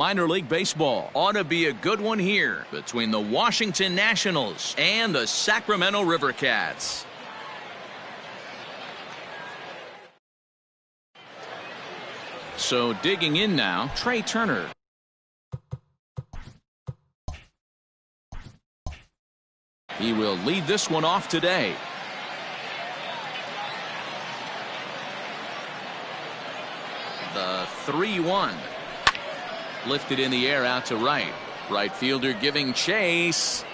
Minor League Baseball ought to be a good one here between the Washington Nationals and the Sacramento River Cats. So digging in now, Trey Turner. He will lead this one off today. The 3-1. Lifted in the air out to right. Right fielder giving chase.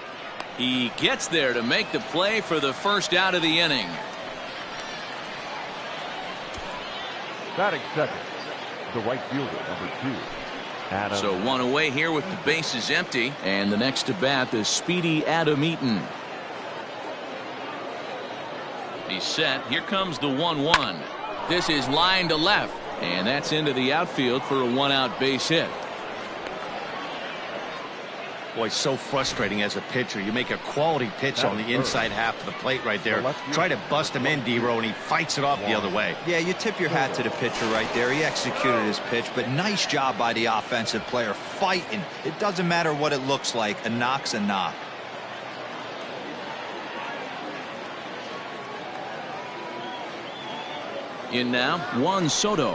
He gets there to make the play for the first out of the inning. Batting second, the right fielder, number 2. Adam. So one away here with the bases empty. And the next to bat is speedy Adam Eaton. He's set. Here comes the 1-1. This is line to left. And that's into the outfield for a one-out base hit. Boy, so frustrating as a pitcher. You make a quality pitch on the inside half of the plate right there. Try to bust him in, D-Row, and he fights it off the other way. Yeah, you tip your hat to the pitcher right there. He executed his pitch, but nice job by the offensive player fighting. It doesn't matter what it looks like. A knock's a knock. In now, Juan Soto.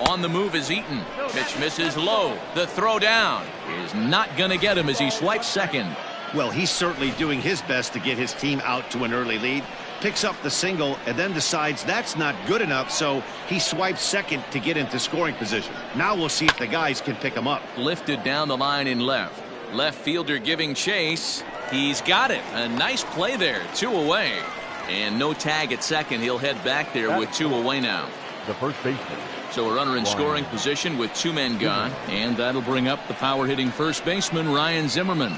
On the move is Eaton. Pitch misses low. The throw down is not going to get him as he swipes second. Well, he's certainly doing his best to get his team out to an early lead. Picks up the single and then decides that's not good enough, so he swipes second to get into scoring position. Now we'll see if the guys can pick him up. Lifted down the line in left. Left fielder giving chase. He's got it. A nice play there. 2 away. And no tag at second. He'll head back there with 2 away now. The first baseman. So a runner in scoring position with 2 men gone. And that'll bring up the power hitting first baseman Ryan Zimmerman.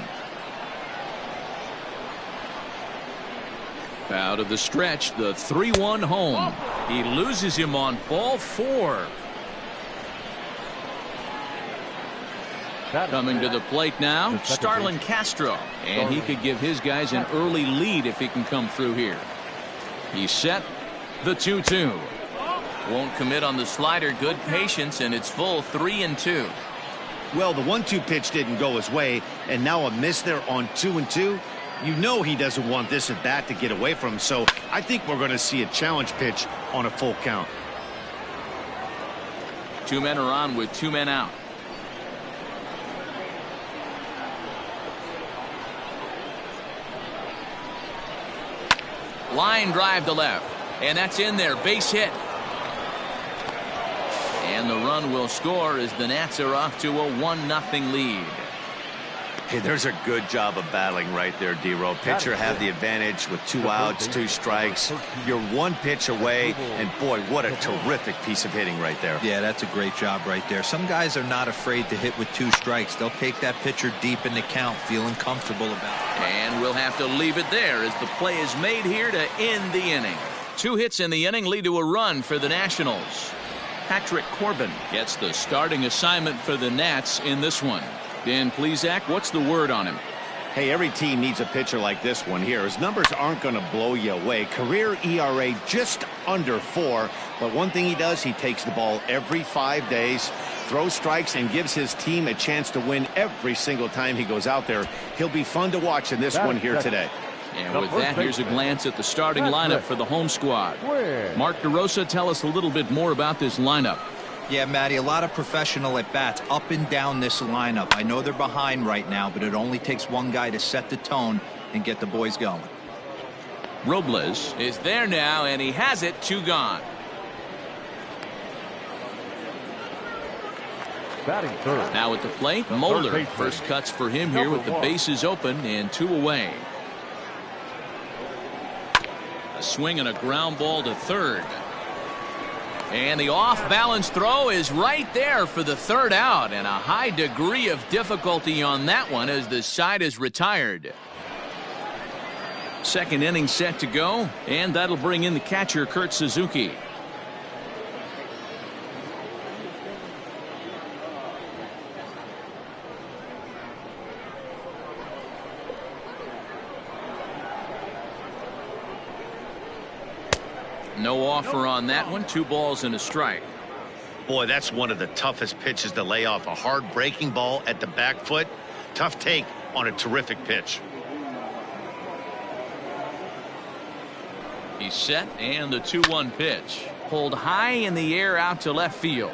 Out of the stretch, the 3-1 home. He loses him on ball 4. Coming to the plate now, Starlin Castro. And he could give his guys an early lead if he can come through here. He's set. The 2-2. Won't commit on the slider. Good patience, and it's full 3-2. Well, the 1-2 pitch didn't go his way, and now a miss there on 2-2. You know he doesn't want this at bat to get away from him, so I think we're going to see a challenge pitch on a full count. 2 men are on with 2 men out. Line drive to left, and that's in there. Base hit. And the run will score as the Nats are off to a 1-0 lead. Hey, there's a good job of battling right there, D-Row. Pitcher had the advantage with 2 outs, 2 strikes. You're 1 pitch away, and boy, what a terrific piece of hitting right there. Yeah, that's a great job right there. Some guys are not afraid to hit with 2 strikes. They'll take that pitcher deep in the count, feeling comfortable about it. And we'll have to leave it there as the play is made here to end the inning. 2 hits in the inning lead to a run for the Nationals. Patrick Corbin gets the starting assignment for the Nats in this one. Dan Plesac, what's the word on him? Hey, every team needs a pitcher like this one here. His numbers aren't going to blow you away. Career ERA just under 4. But one thing he does, he takes the ball every 5 days, throws strikes, and gives his team a chance to win every single time he goes out there. He'll be fun to watch in this one here today. And with that, here's a glance at the starting lineup for the home squad. Mark DeRosa, tell us a little bit more about this lineup. Yeah, Matty, a lot of professional at-bats up and down this lineup. I know they're behind right now, but it only takes one guy to set the tone and get the boys going. Robles is there now, and he has it. 2 gone. Batting third. Now at the plate, Moeller. First cuts for him here with the bases open and 2 away. A swing and a ground ball to third. And the off-balance throw is right there for the 3rd out, and a high degree of difficulty on that one as the side is retired. 2nd inning set to go, and that'll bring in the catcher, Kurt Suzuki. No offer on that one. 2 balls and a strike. Boy, that's one of the toughest pitches to lay off. A hard breaking ball at the back foot. Tough take on a terrific pitch. He's set, and the 2-1 pitch. Pulled high in the air out to left field.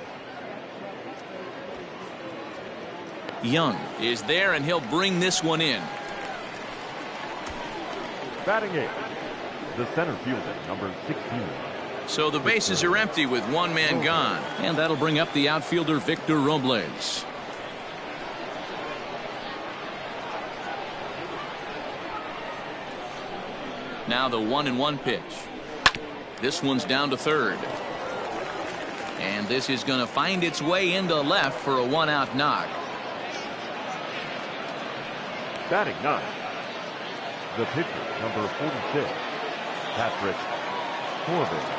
Young is there, and he'll bring this one in. Batting eighth, the center fielder, number 16. So the bases are empty with one man gone, and that'll bring up the outfielder Victor Robles. Now the 1-1 pitch. This one's down to third. And this is going to find its way into left for a 1-out knock. Batting ninth, the pitcher, number 46, Patrick Corbin.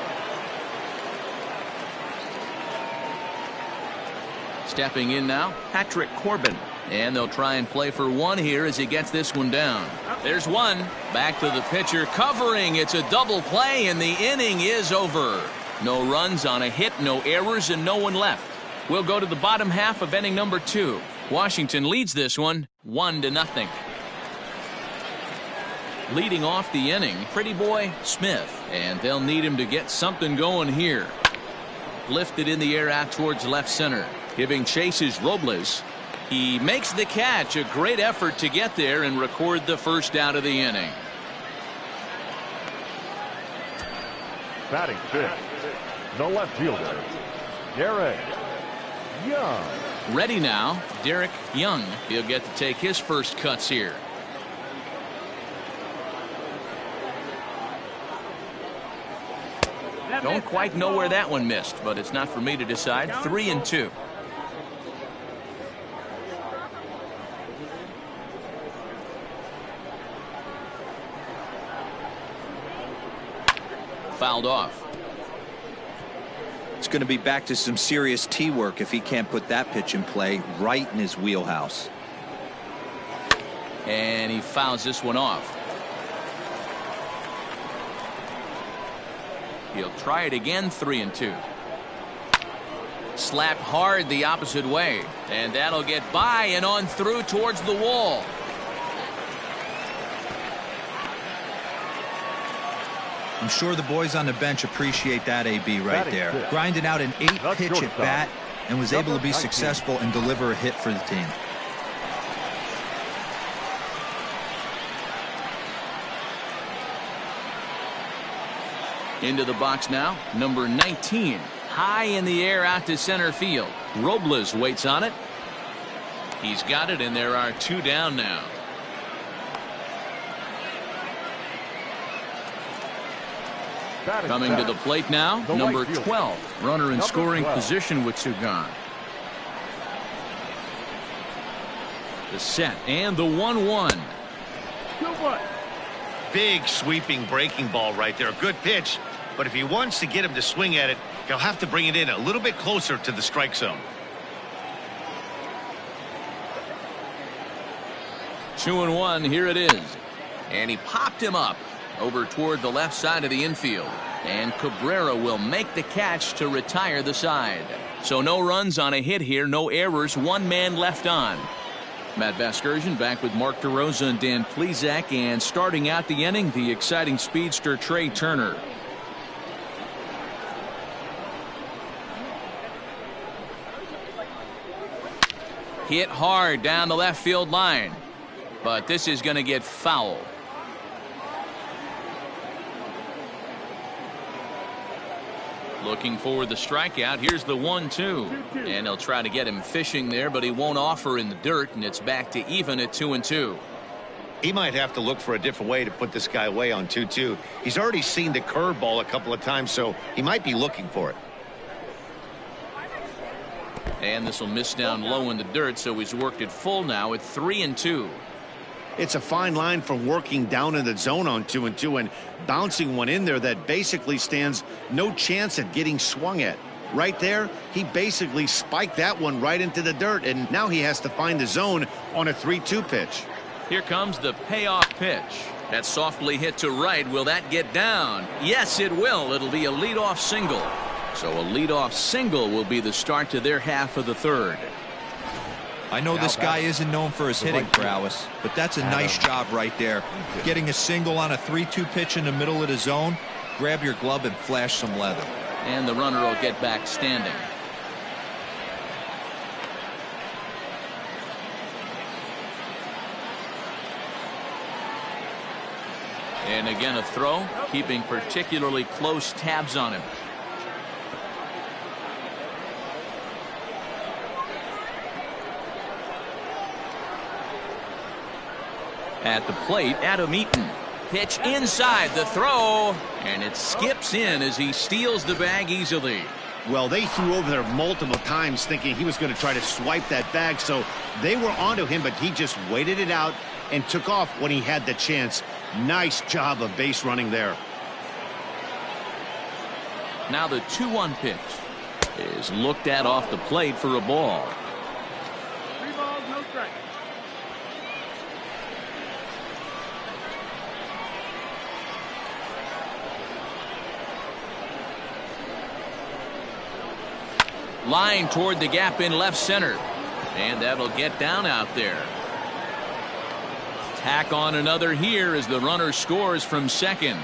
Stepping in now, Patrick Corbin. And they'll try and play for one here as he gets this one down. There's one. Back to the pitcher, covering. It's a double play, and the inning is over. No runs on a hit, no errors, and no one left. We'll go to the bottom half of inning number 2. Washington leads this one 1-0. Leading off the inning, Pretty Boy Smith, and they'll need him to get something going here. Lifted in the air out towards left center. Giving chase is Robles. He makes the catch. A great effort to get there and record the first out of the inning. Batting fifth, the left fielder, Derek Young. Ready now, Derek Young. He'll get to take his first cuts here. Don't quite know where that one missed, but it's not for me to decide. 3-2. Fouled off. It's going to be back to some serious tee work if he can't put that pitch in play right in his wheelhouse. And he fouls this one off. He'll try it again. 3-2. Slapped hard the opposite way, and that'll get by and on through towards the wall. I'm sure the boys on the bench appreciate that, AB, right there. Grinding out an 8-pitch at bat and was able to be successful and deliver a hit for the team. Into the box now, number 19. High in the air out to center field. Robles waits on it. He's got it, and there are 2 down now. Coming to the plate now, number 12. Runner in scoring position with 2 gone. The set and the 1-1. Big sweeping breaking ball right there. A good pitch, but if he wants to get him to swing at it, he'll have to bring it in a little bit closer to the strike zone. 2-1, here it is. And he popped him up over toward the left side of the infield. And Cabrera will make the catch to retire the side. So no runs on a hit here, no errors, 1 man left on. Matt Vasgersian back with Mark DeRosa and Dan Plesac, and starting out the inning, the exciting speedster Trey Turner. Hit hard down the left field line, but this is going to get foul. Looking for the strikeout. Here's the 1-2, and they'll try to get him fishing there, but he won't offer in the dirt, and it's back to even at 2-2. He might have to look for a different way to put this guy away on 2-2. He's already seen the curveball a couple of times, so he might be looking for it. And this will miss down low in the dirt, so he's worked it full now at 3-2. It's a fine line from working down in the zone on 2-2 and bouncing one in there that basically stands no chance at getting swung at. Right there, he basically spiked that one right into the dirt, and now he has to find the zone on a 3-2 pitch. Here comes the payoff pitch. That softly hit to right. Will that get down? Yes, it will. It'll be a leadoff single. So a leadoff single will be the start to their half of the third. I know this guy isn't known for his hitting prowess, but that's a nice job right there. Getting a single on a 3-2 pitch in the middle of the zone. Grab your glove and flash some leather. And the runner will get back standing. And again a throw, keeping particularly close tabs on him. At the plate, Adam Eaton. Pitch inside, the throw, and it skips in as he steals the bag easily. Well, they threw over there multiple times thinking he was going to try to swipe that bag, so they were onto him, but he just waited it out and took off when he had the chance. Nice job of base running there. Now the 2-1 pitch is looked at off the plate for a ball. 3 balls, no strikes. Line toward the gap in left center. And that'll get down out there. Tack on another here as the runner scores from second.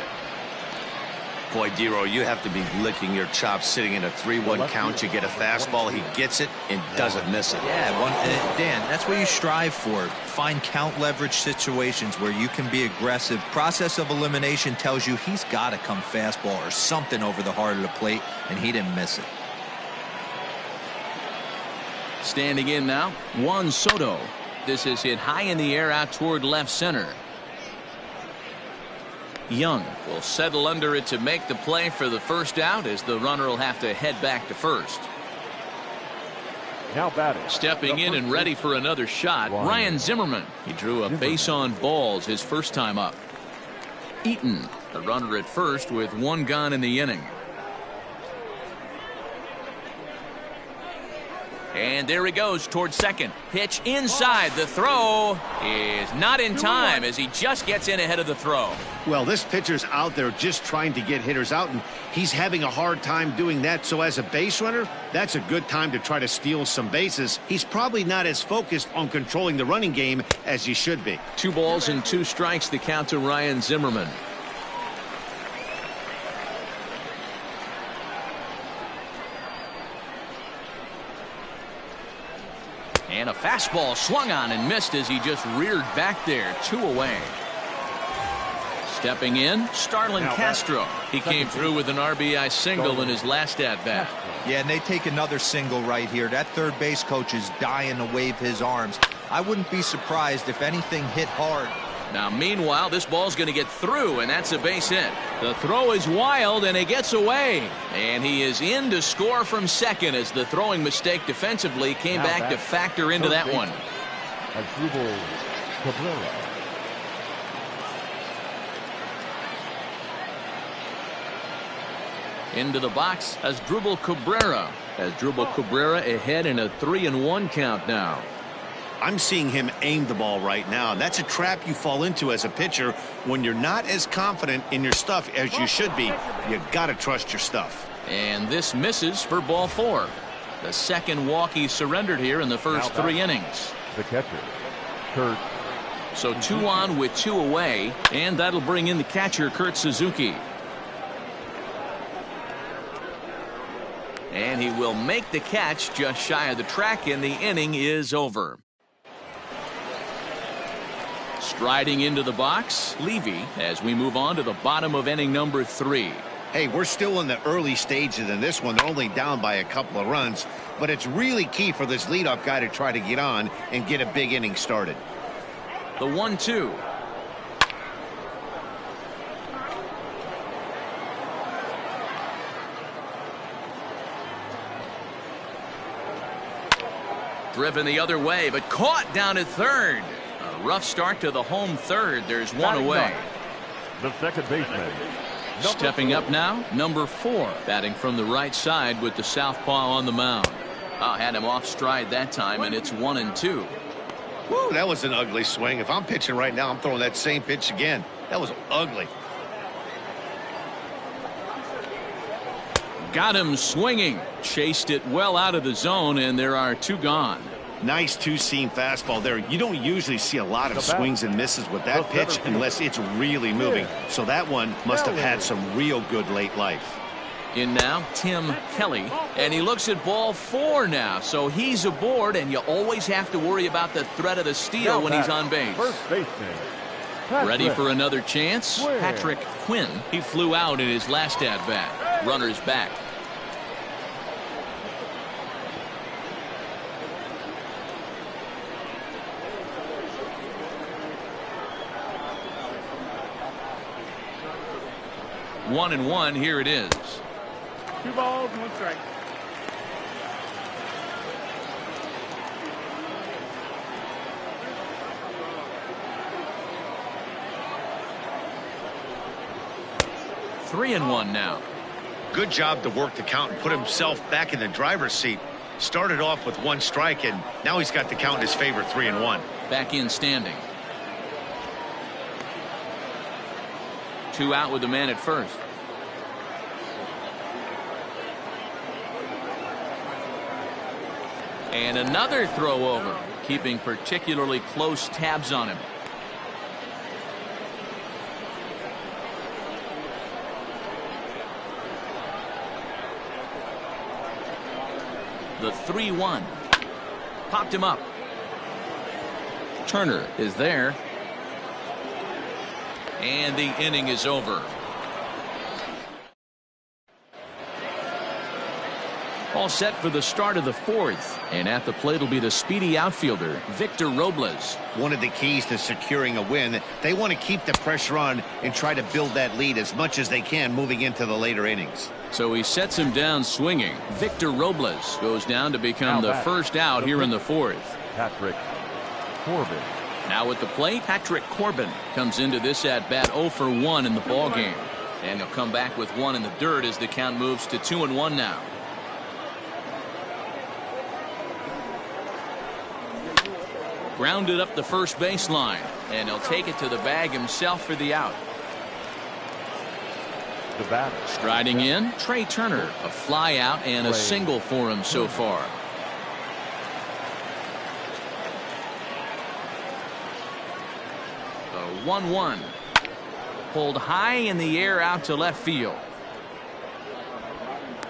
Boy, Dero, you have to be licking your chops sitting in a 3-1 count. You get a fastball, he gets it and doesn't miss it. Yeah, Dan, that's what you strive for. Find count leverage situations where you can be aggressive. Process of elimination tells you he's got to come fastball or something over the heart of the plate, and he didn't miss it. Standing in now, Juan Soto. This is hit high in the air out toward left center. Young will settle under it to make the play for the first out as the runner will have to head back to first. Now batting. Stepping in and ready for another shot, Ryan Zimmerman. He drew a base on balls his first time up. Eaton, the runner at first with 1 gone in the inning. And there he goes towards second. Pitch inside. The throw is not in time as he just gets in ahead of the throw. Well, this pitcher's out there just trying to get hitters out, and he's having a hard time doing that. So as a base runner, that's a good time to try to steal some bases. He's probably not as focused on controlling the running game as he should be. 2 balls and 2 strikes the count to Ryan Zimmerman. And a fastball swung on and missed as he just reared back there. 2 away. Stepping in, Starlin Castro. He came through with an RBI single in his last at-bat. Yeah, and they take another single right here. That third base coach is dying to wave his arms. I wouldn't be surprised if anything hit hard. Now, meanwhile, this ball's going to get through, and that's a base hit. The throw is wild, and it gets away. And he is in to score from second as the throwing mistake defensively came back to factor into that one. Asdrubal Cabrera. Into the box, Asdrubal Cabrera. Asdrubal Cabrera ahead in a 3-1 count now. I'm seeing him aim the ball right now. That's a trap you fall into as a pitcher when you're not as confident in your stuff as you should be. You got to trust your stuff. And this misses for ball 4. The second walk he surrendered here in the first 3 innings. The catcher, Kurt. So 2 on with 2 away, and that'll bring in the catcher, Kurt Suzuki. And he will make the catch just shy of the track, and the inning is over. Striding into the box, Levy, as we move on to the bottom of inning number 3. Hey, we're still in the early stages in this one. They're only down by a couple of runs, but it's really key for this leadoff guy to try to get on and get a big inning started. The 1-2. Driven the other way, but caught down at third. A rough start to the home third. There's 1 away. The second baseman. Stepping up now, number 4, batting from the right side with the southpaw on the mound. Had him off stride that time, and it's 1-2. Woo, that was an ugly swing. If I'm pitching right now, I'm throwing that same pitch again. That was ugly. Got him swinging. Chased it well out of the zone, and there are 2 gone. Nice two-seam fastball there. You don't usually see a lot of swings and misses with that pitch unless it's really moving. So that one must have had some real good late life. In now, Tim Kelly, and he looks at ball 4 now, so he's aboard, and you always have to worry about the threat of the steal when he's on base. First baseman. Ready for another chance? Patrick Quinn. He flew out in his last at-bat. Runners back. One and one, here it is. 2 balls, 1 strike. Three and one now. Good job to work the count and put himself back in the driver's seat. Started off with 1 strike, and now he's got the count in his favor, 3-1. Back in standing. 2 out with the man at first. And another throw over, keeping particularly close tabs on him. The 3-1. Popped him up. Turner is there. And the inning is over. All set for the start of the 4th. And at the plate will be the speedy outfielder, Victor Robles. One of the keys to securing a win, they want to keep the pressure on and try to build that lead as much as they can moving into the later innings. So he sets him down swinging. Victor Robles goes down to become the first out here in the 4th. Patrick Corbin. Now at the plate, Patrick Corbin comes into this at-bat 0 for 1 in the ballgame. And he'll come back with 1 in the dirt as the count moves to 2-1 now. Grounded up the first baseline, and he'll take it to the bag himself for the out. The batter. Striding in, Trey Turner, a fly out and a single for him so far. The 1-1. Pulled high in the air out to left field.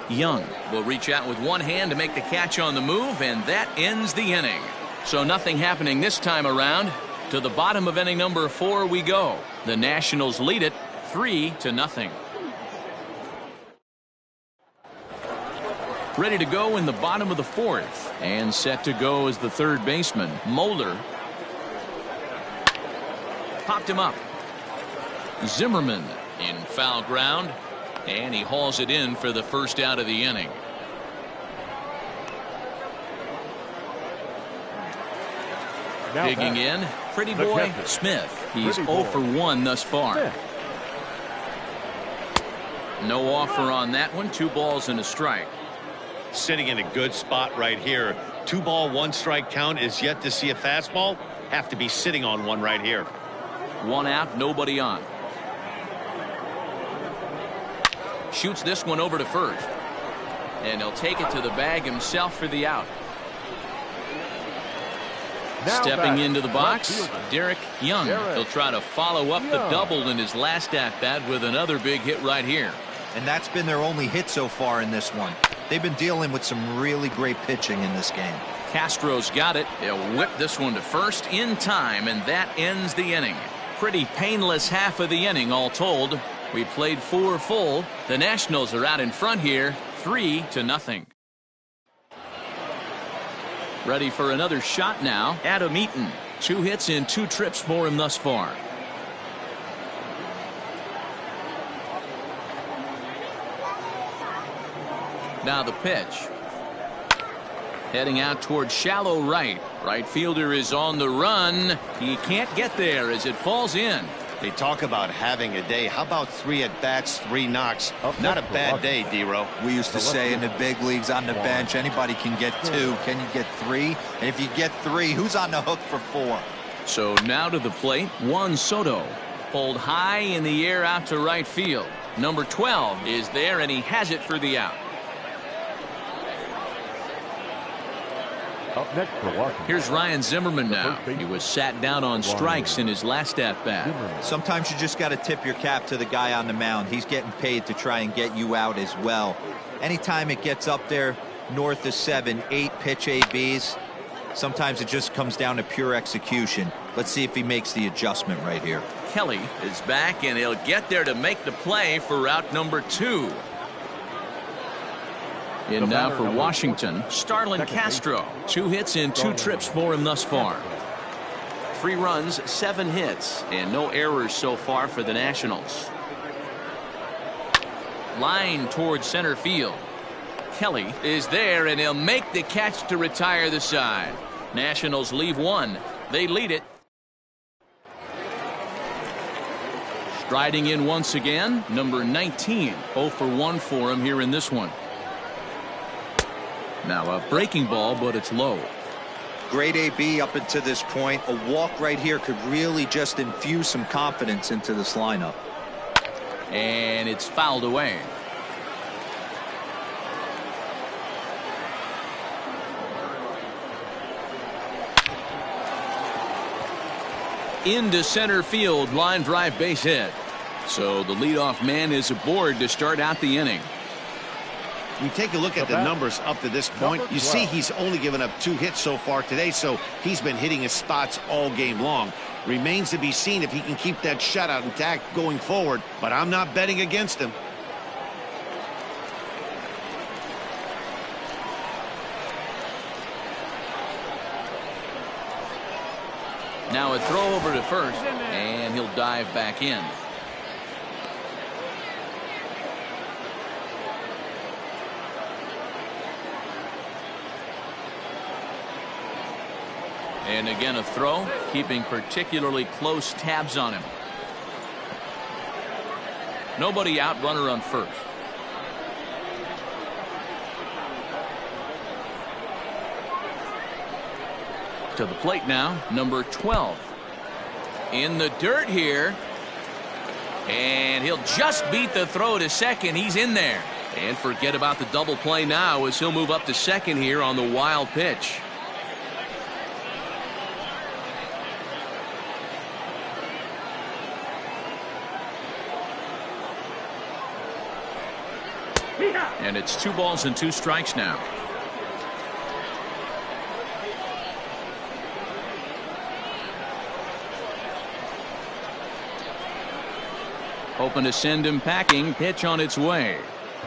Young will reach out with one hand to make the catch on the move, and that ends the inning. So nothing happening this time around. To the bottom of inning number 4 we go. The Nationals lead it 3-0. Ready to go in the bottom of the 4th. And set to go is the third baseman, Mulder. Popped him up. Zimmerman in foul ground. And he hauls it in for the first out of the inning. Now digging in, Pretty Boy Smith. He's 0 for 1 thus far. No offer on that one. 2 balls and a strike. Sitting in a good spot right here. 2 ball, 1 strike count is yet to see a fastball. Have to be sitting on one right here. 1 out, nobody on. Shoots this one over to first. And he'll take it to the bag himself for the out. Now stepping into the box, Derek Young. He'll try to follow up the double in his last at-bat with another big hit right here. And that's been their only hit so far in this one. They've been dealing with some really great pitching in this game. Castro's got it. They'll whip this one to first in time, and that ends the inning. Pretty painless half of the inning all told. We played 4 full. The Nationals are out in front here, 3-0. Ready for another shot now, Adam Eaton. 2 hits in 2 trips for him thus far. Now the pitch. Heading out towards shallow right. Right fielder is on the run. He can't get there as it falls in. They talk about having a day. How about 3 at-bats, 3 knocks? Not a bad day, D-Row. We used to say in the big leagues on the bench, anybody can get 2. Can you get 3? And if you get 3, who's on the hook for 4? So now to the plate, Juan Soto. Pulled high in the air out to right field. Number 12 is there, and he has it for the out. Up next for Washington. Here's Ryan Zimmerman now. He was sat down on strikes in his last at-bat. Sometimes you just got to tip your cap to the guy on the mound. He's getting paid to try and get you out as well. Anytime it gets up there north of 7, 8 pitch ABs, sometimes it just comes down to pure execution. Let's see if he makes the adjustment right here. Kelly is back, and he'll get there to make the play for route number 2. In now for Washington, Starlin Castro. 2 hits in 2 trips for him thus far. 3 runs, 7 hits, and no errors so far for the Nationals. Line towards center field. Kelly is there, and he'll make the catch to retire the side. Nationals leave 1. They lead it. Striding in once again, number 19. 0 for 1 for him here in this one. Now a breaking ball, but it's low. Great AB up until this point. A walk right here could really just infuse some confidence into this lineup. And it's fouled away. Into center field, line drive, base hit. So the leadoff man is aboard to start out the inning. You take a look at the numbers up to this point. You see he's only given up 2 hits so far today, so he's been hitting his spots all game long. Remains to be seen if he can keep that shutout intact going forward, but I'm not betting against him. Now a throw over to first, and he'll dive back in. And again a throw, keeping particularly close tabs on him. Nobody out, runner on first. To the plate now, number 12. In the dirt here. And he'll just beat the throw to second. He's in there. And forget about the double play now as he'll move up to second here on the wild pitch. And it's 2 balls and 2 strikes now. Hoping to send him packing. Pitch on its way.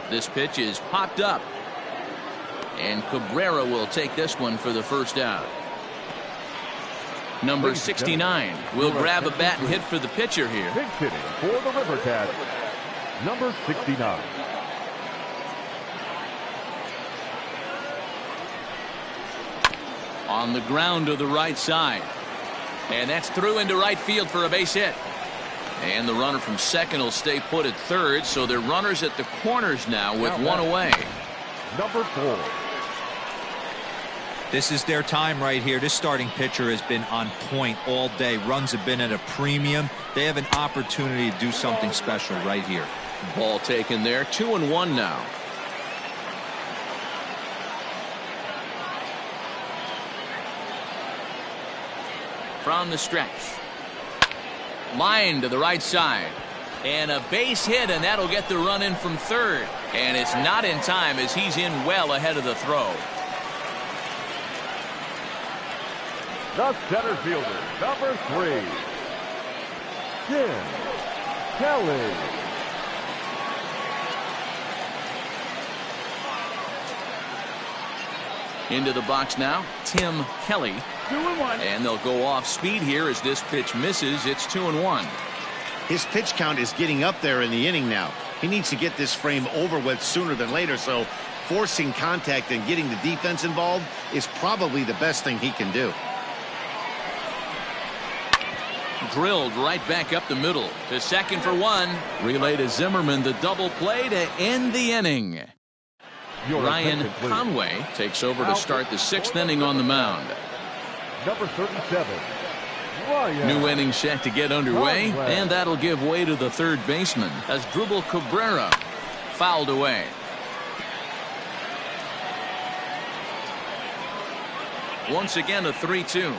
This pitch is popped up. And Cabrera will take this one for the first out. Number 69 will grab a bat and hit for the pitcher here. Pinch hitting for the River Cats, number 69. On the ground to the right side. And that's through into right field for a base hit. And the runner from second will stay put at third, so they're runners at the corners now with 1 away. Number 4. This is their time right here. This starting pitcher has been on point all day. Runs have been at a premium. They have an opportunity to do something special right here. Ball taken there. 2-1 now. From the stretch. Line to the right side. And a base hit, and that'll get the run in from third. And it's not in time as he's in well ahead of the throw. The center fielder, number 3, Tim Kelly. Into the box now, Tim Kelly. 2-1. And they'll go off speed here as this pitch misses. It's 2-1. His pitch count is getting up there in the inning now. He needs to get this frame over with sooner than later, so forcing contact and getting the defense involved is probably the best thing he can do. Drilled right back up the middle. To second for 1. Relay to Zimmerman, the double play to end the inning. Ryan Conway takes over to start the 6th inning on the mound. Number 37, Ryan. New inning set to get underway, and that'll give way to the third baseman as Drupal Cabrera fouled away. Once again, a 3-2.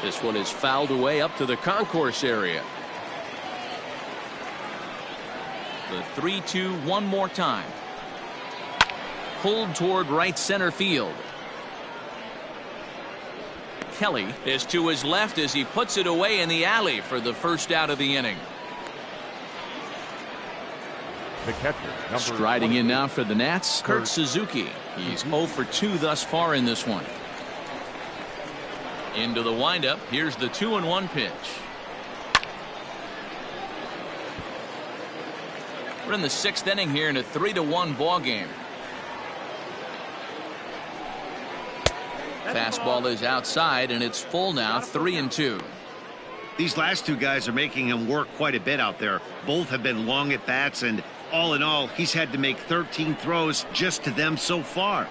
This one is fouled away up to the concourse area. The 3-2 one more time. Pulled toward right center field. Kelly is to his left as he puts it away in the alley for the first out of the inning. The catcher, number Striding 22. in now for the Nats, Kurt Suzuki. He's 0 for 2 thus far in this one. Into the windup. Here's the 2-1 pitch. We're in the 6th inning here in a 3-1 ball game. Fastball is outside and it's full now, 3-2. These last two guys are making him work quite a bit out there. Both have been long at bats, and all in all, he's had to make 13 throws just to them so far.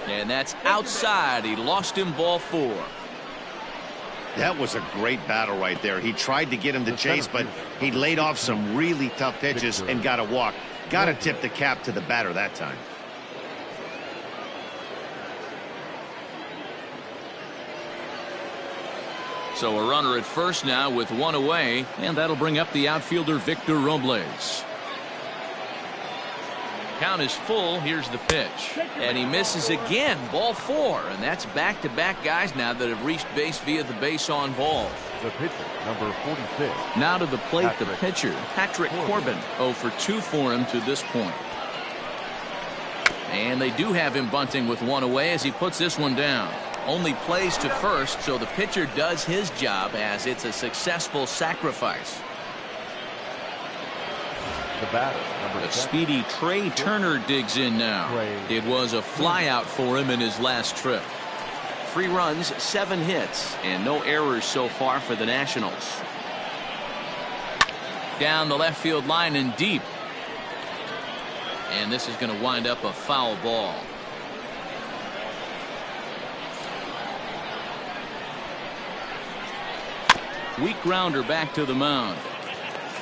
And that's outside. He lost him, ball 4. That was a great battle right there. He tried to get him to chase, but he laid off some really tough pitches and got a walk. Got to tip the cap to the batter that time. So a runner at first now with 1 away, and that'll bring up the outfielder Victor Robles. Count is full. Here's the pitch, and he misses again, ball 4, and that's back-to-back guys now that have reached base via the base on ball. The pitcher, number 46. Now to the plate, the pitcher Patrick Corbin. 0 for 2 for him to this point. And they do have him bunting with 1 away as he puts this one down. Only plays to first, so the pitcher does his job as it's a successful sacrifice. The batter, number The 7. speedy Trey Turner digs in now. It was a flyout for him in his last trip. 3 runs, 7 hits, and no errors so far for the Nationals. Down the left field line and deep. And this is going to wind up a foul ball. Weak grounder back to the mound.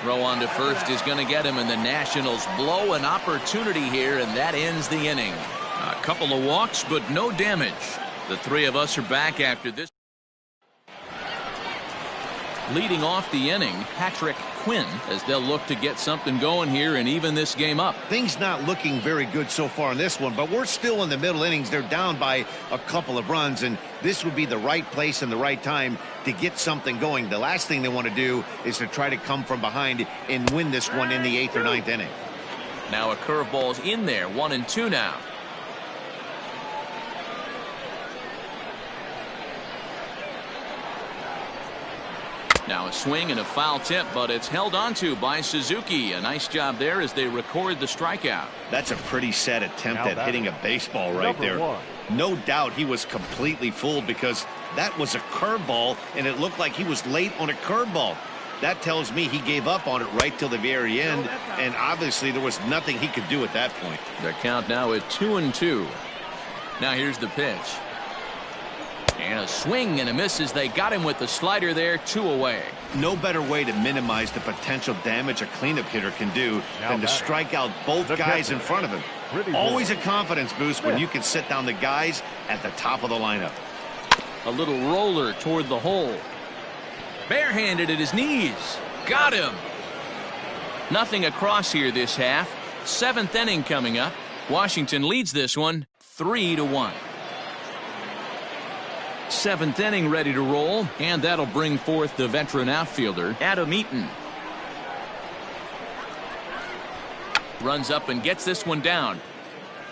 Throw on to first is going to get him, and the Nationals blow an opportunity here, and that ends the inning. A couple of walks, but no damage. The 3 of us are back after this. Leading off the inning, Patrick Quinn, as they'll look to get something going here and even this game up. Things not looking very good so far in this one, but we're still in the middle innings. They're down by a couple of runs, and this would be the right place and the right time to get something going. The last thing they want to do is to try to come from behind and win this one in the 8th or 9th inning. Now a curveball's in there, 1-2 now. Now a swing and a foul tip, but it's held onto by Suzuki. A nice job there as they record the strikeout. That's a pretty sad attempt at hitting a baseball right there. 1. No doubt he was completely fooled because that was a curveball, and it looked like he was late on a curveball. That tells me he gave up on it right till the very end, and obviously there was nothing he could do at that point. The count now at 2-2. Now here's the pitch. And a swing and a miss as they got him with the slider there, 2 away. No better way to minimize the potential damage a cleanup hitter can do than to strike out both guys in front of him. Always a confidence boost when you can sit down the guys at the top of the lineup. A little roller toward the hole. Barehanded at his knees. Got him. Nothing across here this half. 7th inning coming up. Washington leads this one 3-1. 7th inning ready to roll, and that'll bring forth the veteran outfielder Adam Eaton. Runs up and gets this one down,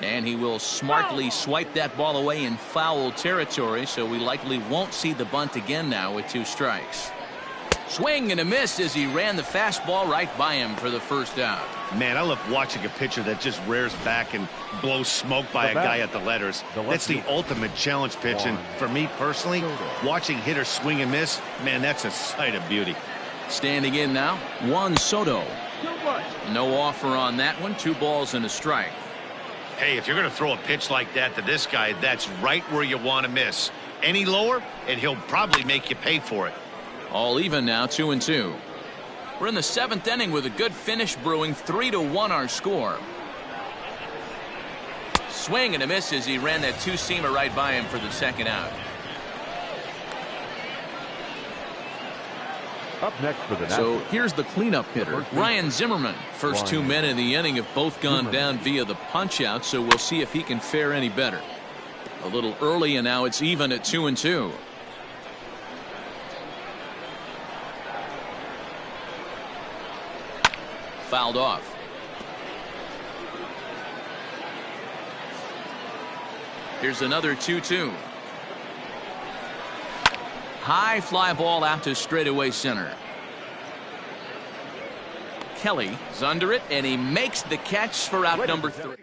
and he will smartly swipe that ball away in foul territory, so we likely won't see the bunt again now with 2 strikes. Swing and a miss as he ran the fastball right by him for the first out. Man, I love watching a pitcher that just rears back and blows smoke by a guy at the letters. That's the ultimate challenge pitch, and for me personally, watching hitters swing and miss, man, that's a sight of beauty. Standing in now, Juan Soto. No offer on that one. 2 balls and a strike. Hey, if you're going to throw a pitch like that to this guy, that's right where you want to miss. Any lower, and he'll probably make you pay for it. All even now, 2-2. We're in the 7th inning with a good finish brewing. 3-1 our score. Swing and a miss as he ran that two-seamer right by him for the second out. Up next for the So Nationals. here's the cleanup hitter, Ryan Zimmerman. First two men in the inning have both gone down via the punch-out, so we'll see if he can fare any better. A little early, and now it's even at 2-2. Fouled off. Here's another 2-2. High fly ball out to straightaway center. Kelly is under it, and he makes the catch for out number 3.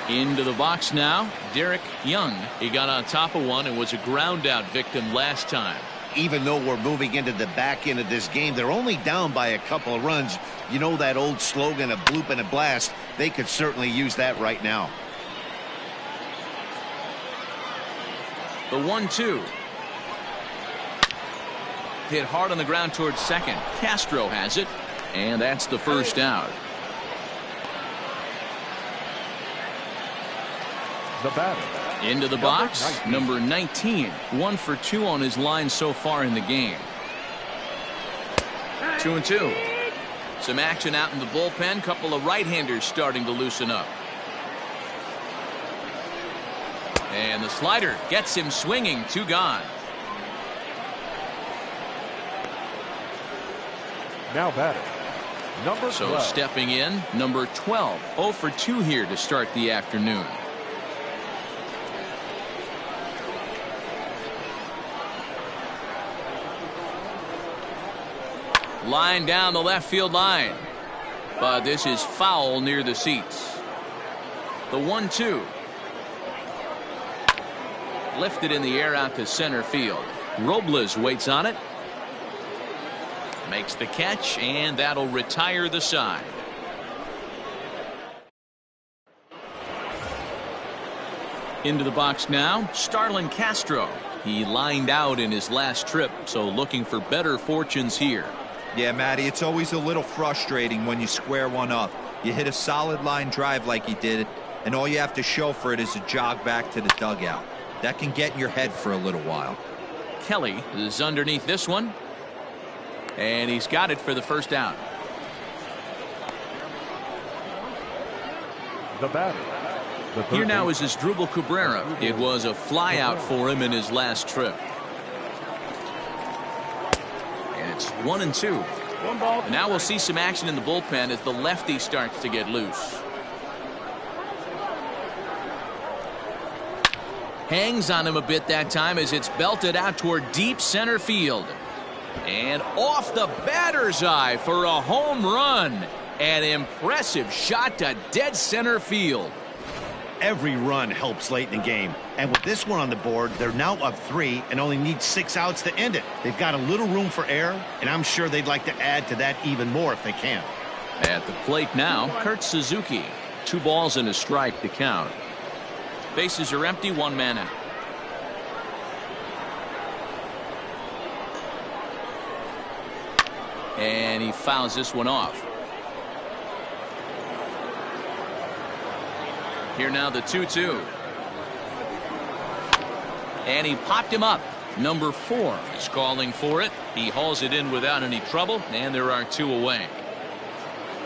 Into the box now, Derek Young. He got on top of one and was a ground out victim last time. Even though we're moving into the back end of this game, they're only down by a couple of runs. You know that old slogan, a bloop and a blast. They could certainly use that right now. The 1-2. Hit hard on the ground towards second. Castro has it, and that's the first out. The batter. Into the box, number 19. 1 for 2 on his line so far in the game. 2-2. Some action out in the bullpen. Couple of right-handers starting to loosen up. And the slider gets him swinging. 2 gone. Now batting. Number 12. So stepping in, number 12. 0 for 2 here to start the afternoon. Line down the left field line. But this is foul near the seats. The 1-2. Lifted in the air out to center field. Robles waits on it. Makes the catch, and that'll retire the side. Into the box now, Starlin Castro. He lined out in his last trip, so looking for better fortunes here. Yeah, Matty, it's always a little frustrating when you square one up. You hit a solid line drive like he did, and all you have to show for it is a jog back to the dugout. That can get in your head for a little while. Kelly is underneath this one, and he's got it for the first out. The batter. Here now is Asdrubal Cabrera. It was a fly out for him in his last trip. And it's 1-2. One ball. And now we'll see some action in the bullpen as the lefty starts to get loose. Hangs on him a bit that time as it's belted out toward deep center field. And off the batter's eye for a home run. An impressive shot to dead center field. Every run helps late in the game. And with this one on the board, they're now up 3 and only need 6 outs to end it. They've got a little room for error, and I'm sure they'd like to add to that even more if they can. At the plate now, Kurt Suzuki. 2 balls and a strike to count. Bases are empty, 1 man out. And he fouls this one off. Here now the 2-2. And he popped him up. Number 4 is calling for it. He hauls it in without any trouble, and there are 2 away.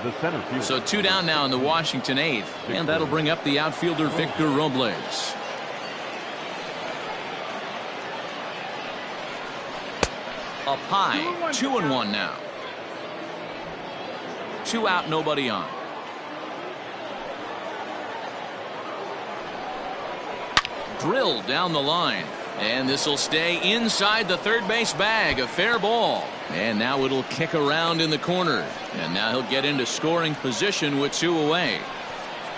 The center field. So 2 down now in the Washington 8th, and that'll bring up the outfielder Victor Robles. Up high, 2-1 now. 2 out, nobody on. Drilled down the line, and this will stay inside the third base bag. A fair ball, and now it'll kick around in the corner, and now he'll get into scoring position with 2 away.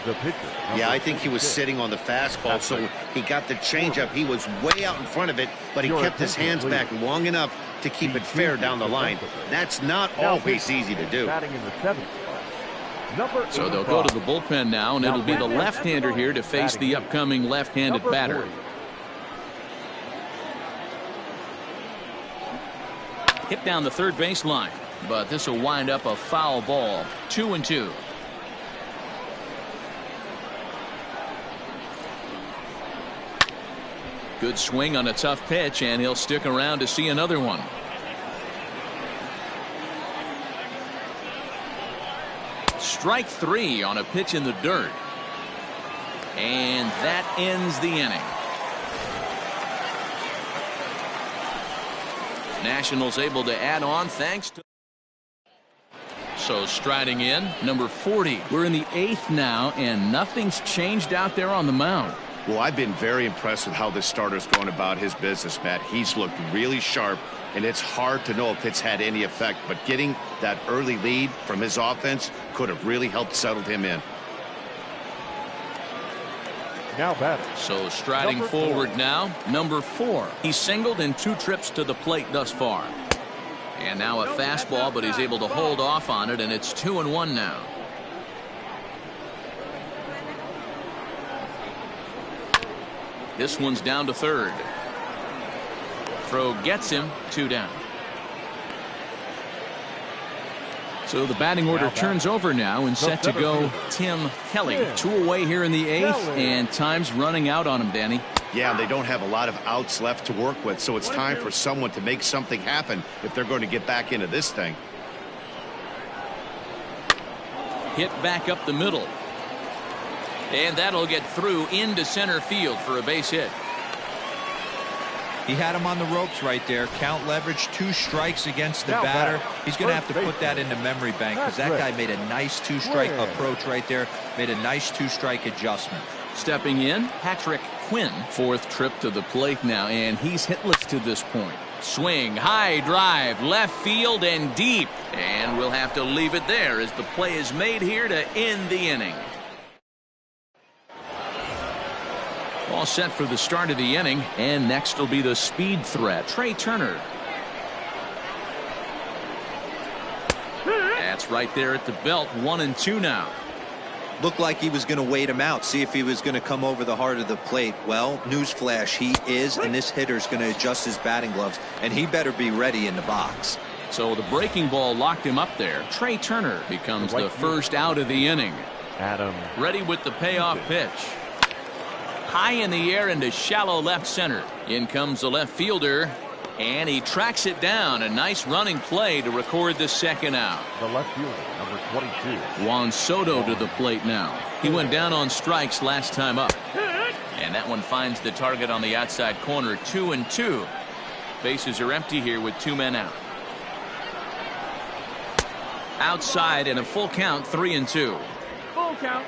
The pitcher. Yeah, I think he was sitting on the fastball, so he got the changeup. He was way out in front of it, but he kept his hands back long enough to keep it fair down the line. That's not always easy to do. Batting in the 7th spot. So they'll go to the bullpen now, and it'll be the left-hander here to face the upcoming left-handed batter. Hit down the third baseline, but this will wind up a foul ball. 2-2. Good swing on a tough pitch, and he'll stick around to see another one. Strike 3 on a pitch in the dirt. And that ends the inning. Nationals able to add on thanks to. So striding in, number 40. We're in the 8th now, and nothing's changed out there on the mound. Well, I've been very impressed with how this starter's going about his business, Matt. He's looked really sharp, and it's hard to know if it's had any effect, but getting that early lead from his offense could have really helped settle him in. Now batting. So striding Number forward 4. now, number 4. He's singled in 2 trips to the plate thus far. And now a fastball, but he's able to hold off on it, and it's 2-1 now. This one's down to third. Throw gets him, 2 down. So the batting order turns over now and set to go Tim Kelly. 2 away here in the 8th, and time's running out on him, Danny. Yeah, they don't have a lot of outs left to work with, so it's time for someone to make something happen if they're going to get back into this thing. Hit back up the middle. And that'll get through into center field for a base hit. He had him on the ropes right there. Count leverage, 2 strikes against the batter. He's going to have to put that into memory bank because that guy made a nice 2-strike approach right there. Made a nice 2-strike adjustment. Stepping in, Patrick Quinn. 4th trip to the plate now, and he's hitless to this point. Swing, high drive, left field and deep. And we'll have to leave it there as the play is made here to end the inning. All set for the start of the inning, and next will be the speed threat, Trey Turner. That's right there at the belt. 1-2 now. Looked like he was going to wait him out, see if he was going to come over the heart of the plate. Well, newsflash, he is, and this hitter's going to adjust his batting gloves, and he better be ready in the box. So the breaking ball locked him up there. Trey Turner becomes the first out of the inning. Adam. Ready with the payoff pitch. High in the air into shallow left center. In comes the left fielder, and he tracks it down. A nice running play to record the second out. The left fielder, number 22. Juan Soto to the plate now. He went down on strikes last time up. And that one finds the target on the outside corner. 2-2. Bases are empty here with 2 men out. Outside and a full count. 3-2. Full count.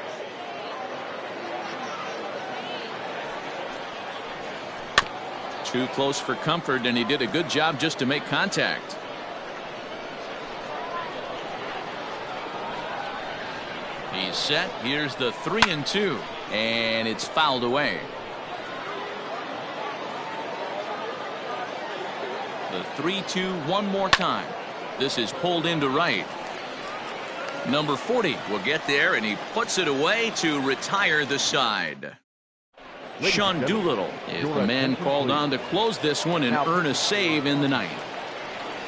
Too close for comfort, and he did a good job just to make contact. He's set. Here's the 3-2, and it's fouled away. The 3-2 one more time. This is pulled into right. Number 40 will get there, and he puts it away to retire the side. Sean Doolittle is the man called on to close this one and earn a save in the ninth.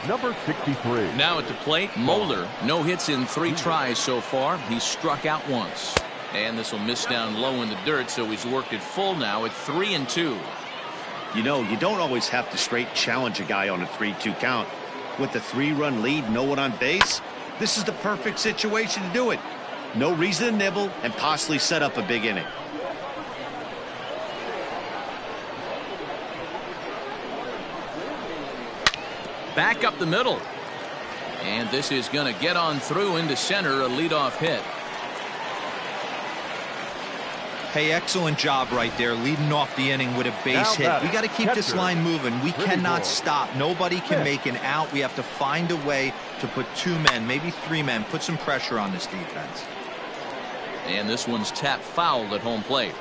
Number 63. Now at the plate, Moeller. No hits in 3 tries so far. He's struck out once. And this will miss down low in the dirt, so he's worked it full now at 3-2. You know, you don't always have to straight challenge a guy on a 3-2 count. With the 3-run lead, no one on base, this is the perfect situation to do it. No reason to nibble and possibly set up a big inning. Back up the middle. And this is going to get on through into center, a leadoff hit. Hey, excellent job right there, leading off the inning with a base hit. We got to keep this line moving. We cannot stop. Nobody can make an out. We have to find a way to put 2 men, maybe 3 men, put some pressure on this defense. And this one's tapped foul at home plate.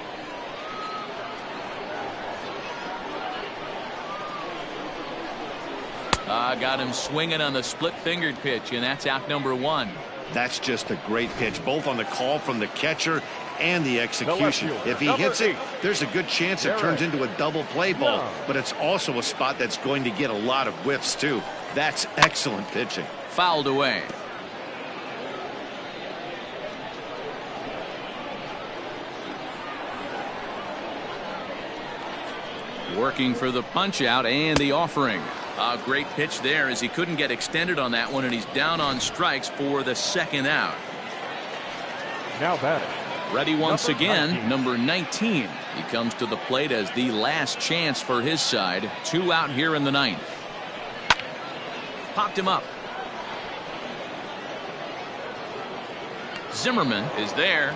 Got him swinging on the split-fingered pitch, and that's out number 1. That's just a great pitch, both on the call from the catcher and the execution. If he hits it, there's a good chance it turns into a double play ball, but it's also a spot that's going to get a lot of whiffs too. That's excellent pitching. Fouled away. Working for the punch out and the offering. A great pitch there as he couldn't get extended on that one, and he's down on strikes for the second out. Now batting. Ready once again, number 19. He comes to the plate as the last chance for his side. 2 out here in the 9th. Popped him up. Zimmerman is there.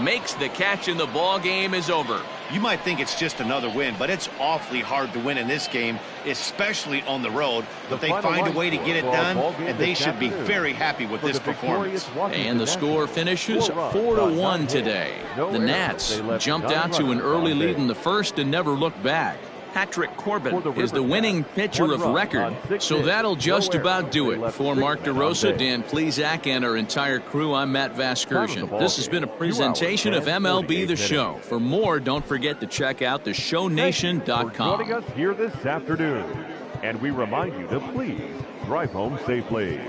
Makes the catch, and the ball game is over. You might think it's just another win, but it's awfully hard to win in this game, especially on the road. But they find a way to get it done, and they should be very happy with this performance. And the score finishes 4-1 today. The Nats jumped out to an early lead in the first and never looked back. Patrick Corbin is the winning pitcher of record, so that'll just about do it. For Mark DeRosa, Dan Plesac, and our entire crew, I'm Matt Vasgersian. This has been a presentation of MLB The Show. For more, don't forget to check out theshownation.com. Joining us here this afternoon, and we remind you to please drive home safely.